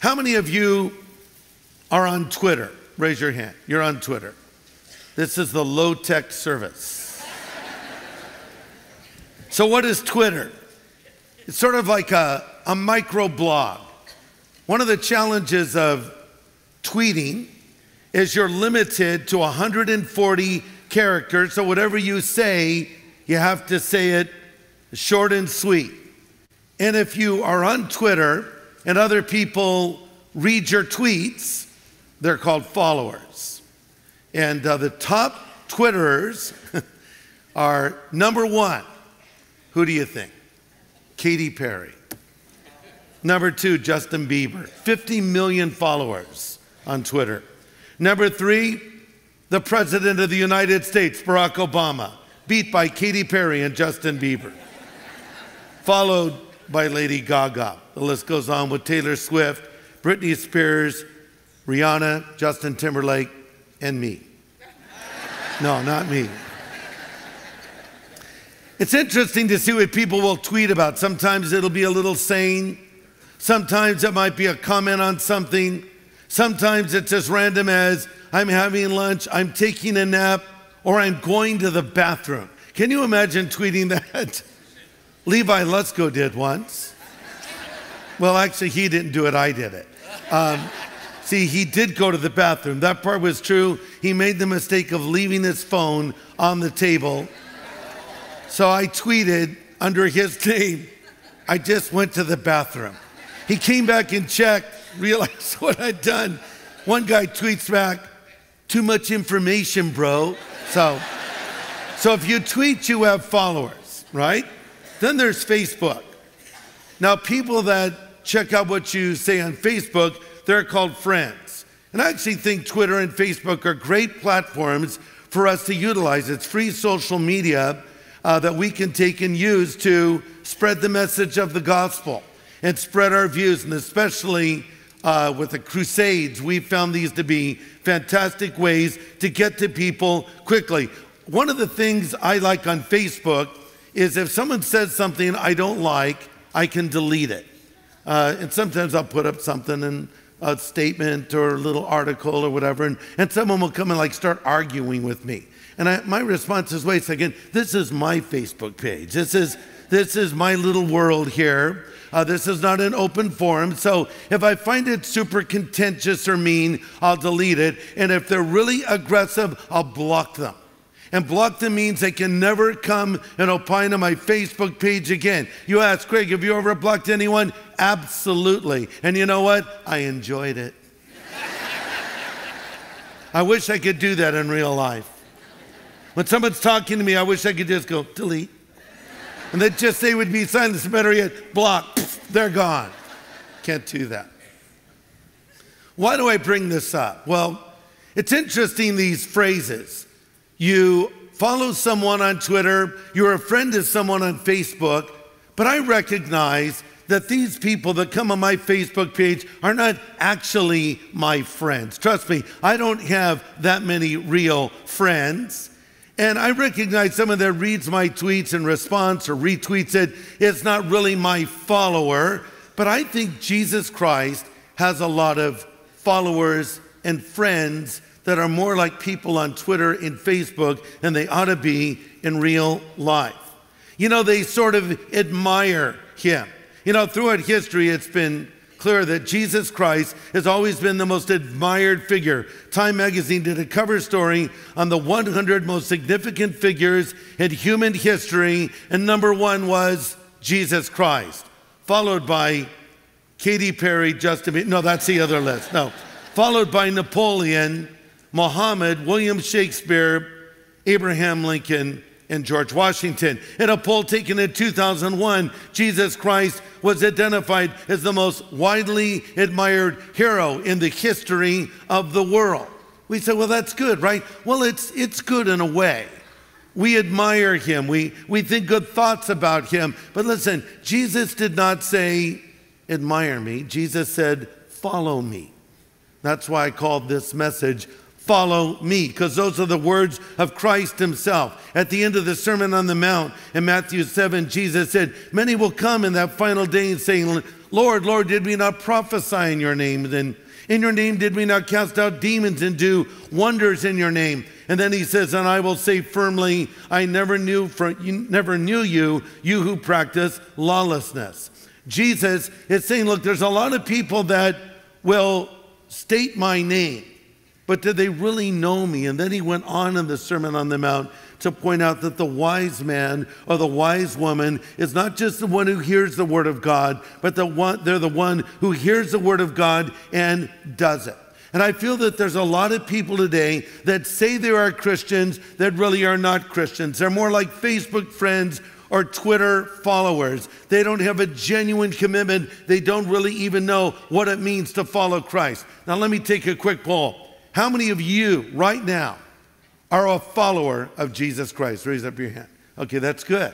How many of you are on Twitter? Raise your hand. You're on Twitter. This is the low-tech service. So what is Twitter? It's sort of like a micro-blog. One of the challenges of tweeting is you're limited to 140 characters, so whatever you say, you have to say it short and sweet. And if you are on Twitter and other people read your tweets, they're called followers. And the top Twitterers are number one. Who do you think? Katy Perry. Number two, Justin Bieber. 50 million followers on Twitter. Number three, the President of the United States, Barack Obama, beat by Katy Perry and Justin Bieber. Followed by Lady Gaga. The list goes on with Taylor Swift, Britney Spears, Rihanna, Justin Timberlake, and me. No, not me. It's interesting to see what people will tweet about. Sometimes it'll be a little saying. Sometimes it might be a comment on something. Sometimes it's as random as, I'm having lunch, I'm taking a nap, or I'm going to the bathroom. Can you imagine tweeting that? Levi Lusko did once. Well, actually, he didn't do it, I did it. See, he did go to the bathroom. That part was true. He made the mistake of leaving his phone on the table. So I tweeted under his name, I just went to the bathroom. He came back and checked, realized what I'd done. One guy tweets back, too much information, bro. So if you tweet, you have followers, right? Then there's Facebook. Now, people that check out what you say on Facebook, they're called friends. And I actually think Twitter and Facebook are great platforms for us to utilize. It's free social media that we can take and use to spread the message of the gospel and spread our views. And especially with the Crusades, we found these to be fantastic ways to get to people quickly. One of the things I like on Facebook is if someone says something I don't like, I can delete it. And sometimes I'll put up something in a statement or a little article or whatever, and someone will come and like start arguing with me. And my response is, wait a second, this is my Facebook page. This is my little world here. This is not an open forum. So if I find it super contentious or mean, I'll delete it. And if they're really aggressive, I'll block them. And block them means they can never come and opine on my Facebook page again. You ask, Craig, have you ever blocked anyone? Absolutely. And you know what? I enjoyed it. I wish I could do that in real life. When someone's talking to me, I wish I could just go, delete. And they'd just say would be silence, better yet, block, they're gone. Can't do that. Why do I bring this up? Well, it's interesting, these phrases. You follow someone on Twitter, you're a friend of someone on Facebook, but I recognize that these people that come on my Facebook page are not actually my friends. Trust me, I don't have that many real friends. And I recognize someone that reads my tweets in response or retweets it, it's not really my follower, but I think Jesus Christ has a lot of followers and friends that are more like people on Twitter and Facebook than they ought to be in real life. You know, they sort of admire him. You know, throughout history, it's been clear that Jesus Christ has always been the most admired figure. Time magazine did a cover story on the 100 most significant figures in human history, and number one was Jesus Christ, followed by Katy Perry, Justin Bieber. No, that's the other list. No, followed by Napoleon, Muhammad, William Shakespeare, Abraham Lincoln, and George Washington. In a poll taken in 2001, Jesus Christ was identified as the most widely admired hero in the history of the world. We say, well, that's good, right? Well, it's good in a way. We admire him. We think good thoughts about him. But listen, Jesus did not say, admire me. Jesus said, follow me. That's why I called this message, follow me, because those are the words of Christ himself. At the end of the Sermon on the Mount in Matthew 7, Jesus said, many will come in that final day and saying, Lord, Lord, did we not prophesy in your name? And in your name did we not cast out demons and do wonders in your name? And then he says, and I will say firmly, I never knew you, you who practice lawlessness. Jesus is saying, look, there's a lot of people that will state my name, but do they really know me? And then he went on in the Sermon on the Mount to point out that the wise man or the wise woman is not just the one who hears the word of God, but they're the one who hears the word of God and does it. And I feel that there's a lot of people today that say they are Christians that really are not Christians. They're more like Facebook friends or Twitter followers. They don't have a genuine commitment. They don't really even know what it means to follow Christ. Now let me take a quick poll. How many of you right now are a follower of Jesus Christ? Raise up your hand. Okay, that's good.